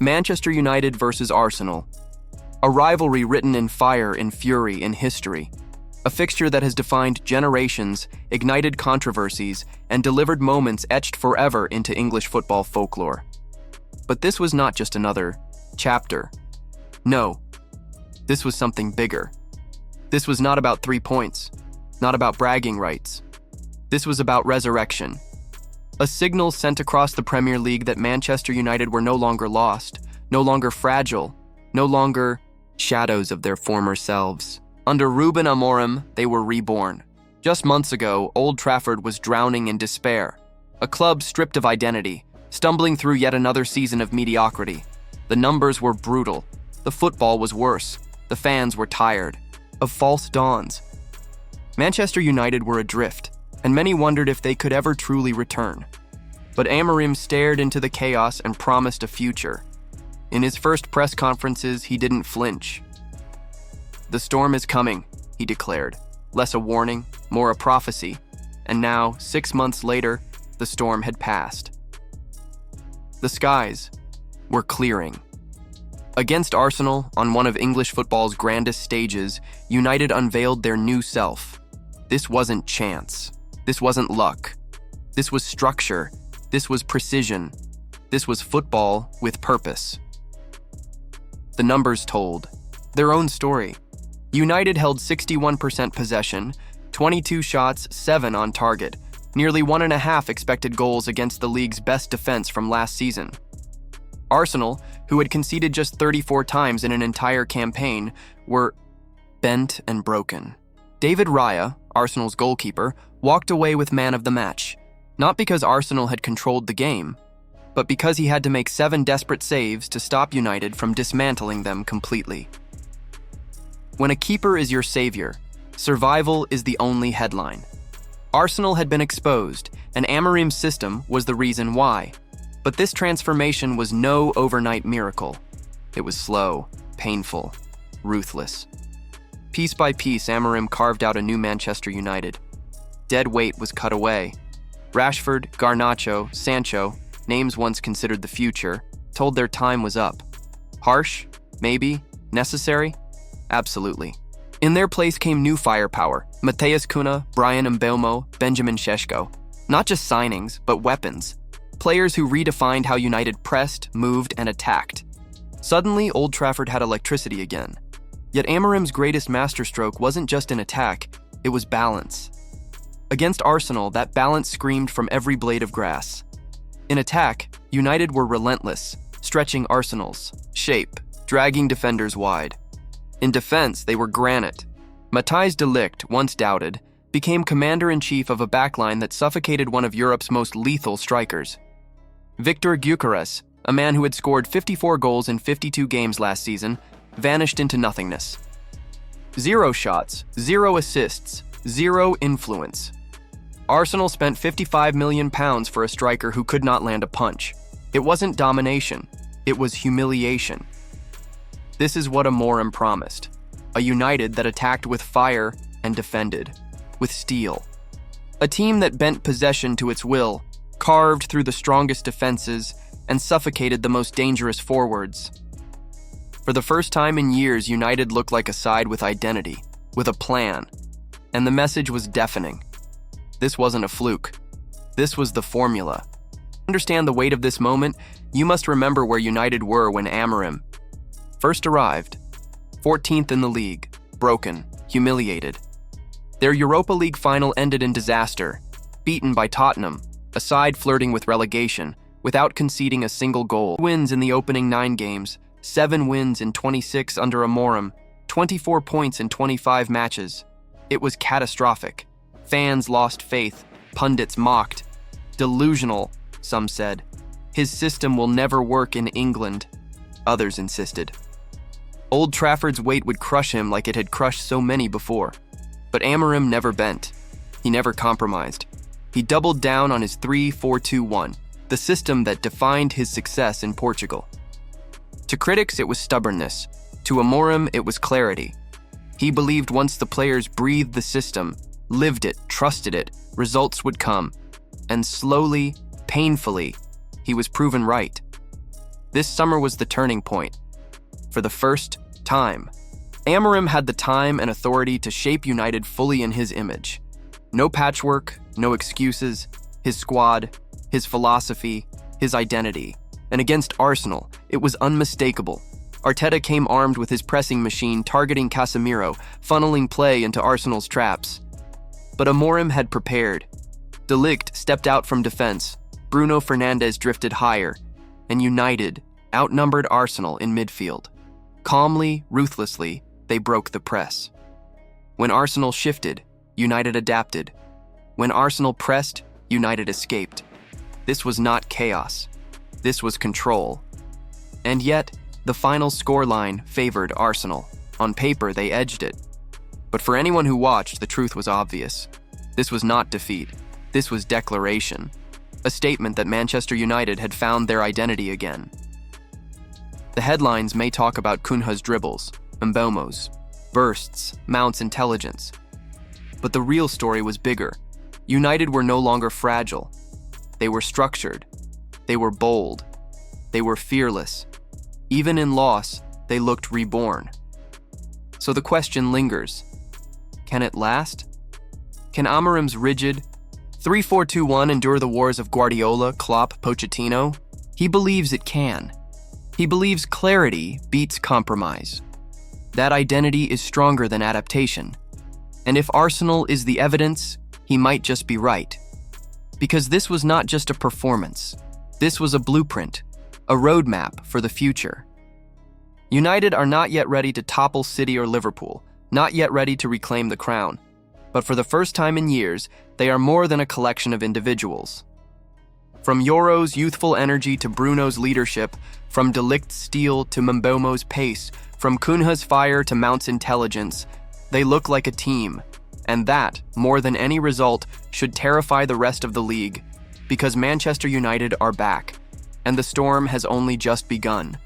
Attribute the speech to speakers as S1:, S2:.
S1: Manchester United versus Arsenal. A rivalry written in fire and fury in history. A fixture that has defined generations, ignited controversies, and delivered moments etched forever into English football folklore. But this was not just another chapter. No, this was something bigger. This was not about 3 points, not about bragging rights. This was about resurrection. A signal sent across the Premier League that Manchester United were no longer lost, no longer fragile, no longer shadows of their former selves. Under Ruben Amorim, they were reborn. Just months ago, Old Trafford was drowning in despair. A club stripped of identity, stumbling through yet another season of mediocrity. The numbers were brutal. The football was worse. The fans were tired of false dawns. Manchester United were adrift, and many wondered if they could ever truly return. But Amorim stared into the chaos and promised a future. In his first press conferences, he didn't flinch. "The storm is coming," he declared. Less a warning, more a prophecy. And now, 6 months later, the storm had passed. The skies were clearing. Against Arsenal, on one of English football's grandest stages, United unveiled their new self. This wasn't chance. This wasn't luck. This was structure. This was precision. This was football with purpose. The numbers told their own story. United held 61% possession, 22 shots, 7 on target, nearly 1.5 expected goals against the league's best defense from last season. Arsenal, who had conceded just 34 times in an entire campaign, were bent and broken. David Raya, Arsenal's goalkeeper, walked away with man of the match, not because Arsenal had controlled the game, but because he had to make 7 desperate saves to stop United from dismantling them completely. When a keeper is your savior, survival is the only headline. Arsenal had been exposed, and Amorim's system was the reason why. But this transformation was no overnight miracle. It was slow, painful, ruthless. Piece by piece, Amorim carved out a new Manchester United. Dead weight was cut away. Rashford, Garnacho, Sancho, names once considered the future, told their time was up. Harsh? Maybe? Necessary? Absolutely. In their place came new firepower: Matheus Cunha, Brian Mbeumo, Benjamin Sesko. Not just signings, but weapons. Players who redefined how United pressed, moved, and attacked. Suddenly, Old Trafford had electricity again. Yet Amorim's greatest masterstroke wasn't just in attack, it was balance. Against Arsenal, that balance screamed from every blade of grass. In attack, United were relentless, stretching Arsenal's shape, dragging defenders wide. In defense, they were granite. Matthijs de Ligt, once doubted, became commander-in-chief of a backline that suffocated one of Europe's most lethal strikers. Victor Gyökeres, a man who had scored 54 goals in 52 games last season, vanished into nothingness. 0 shots, 0 assists, 0 influence. Arsenal spent £55 million for a striker who could not land a punch. It wasn't domination, it was humiliation. This is what Amorim promised: a United that attacked with fire and defended with steel. A team that bent possession to its will, carved through the strongest defenses, and suffocated the most dangerous forwards. For the first time in years, United looked like a side with identity, with a plan, and the message was deafening. This wasn't a fluke. This was the formula. To understand the weight of this moment, you must remember where United were when Amorim first arrived. 14th in the league, broken, humiliated. Their Europa League final ended in disaster, beaten by Tottenham, a side flirting with relegation, without conceding a single goal. Wins in the opening 9 games, 7 wins in 26 under Amorim, 24 points in 25 matches. It was catastrophic. Fans lost faith, pundits mocked. Delusional, some said. His system will never work in England, others insisted. Old Trafford's weight would crush him like it had crushed so many before. But Amorim never bent. He never compromised. He doubled down on his 3-4-2-1, the system that defined his success in Portugal. To critics, it was stubbornness. To Amorim, it was clarity. He believed once the players breathed the system, lived it, trusted it, results would come. And slowly, painfully, he was proven right. This summer was the turning point. For the first time, Amorim had the time and authority to shape United fully in his image. No patchwork, no excuses, his squad, his philosophy, his identity. And against Arsenal, it was unmistakable. Arteta came armed with his pressing machine, targeting Casemiro, funneling play into Arsenal's traps. But Amorim had prepared. De Ligt stepped out from defense, Bruno Fernandes drifted higher, and United outnumbered Arsenal in midfield. Calmly, ruthlessly, they broke the press. When Arsenal shifted, United adapted. When Arsenal pressed, United escaped. This was not chaos. This was control. And yet, the final scoreline favored Arsenal. On paper, they edged it. But for anyone who watched, the truth was obvious. This was not defeat. This was declaration. A statement that Manchester United had found their identity again. The headlines may talk about Cunha's dribbles, Mbeumo's bursts, Mount's intelligence. But the real story was bigger. United were no longer fragile. They were structured. They were bold. They were fearless. Even in loss, they looked reborn. So the question lingers. Can it last? Can Amorim's rigid 3-4-2-1 endure the wars of Guardiola, Klopp, Pochettino? He believes it can. He believes clarity beats compromise. That identity is stronger than adaptation. And if Arsenal is the evidence, he might just be right. Because this was not just a performance. This was a blueprint, a roadmap for the future. United are not yet ready to topple City or Liverpool, not yet ready to reclaim the crown. But for the first time in years, they are more than a collection of individuals. From Yoro's youthful energy to Bruno's leadership, from De Ligt's steel to Mbeumo's pace, from Cunha's fire to Mount's intelligence, they look like a team. And that, more than any result, should terrify the rest of the league, because Manchester United are back, and the storm has only just begun.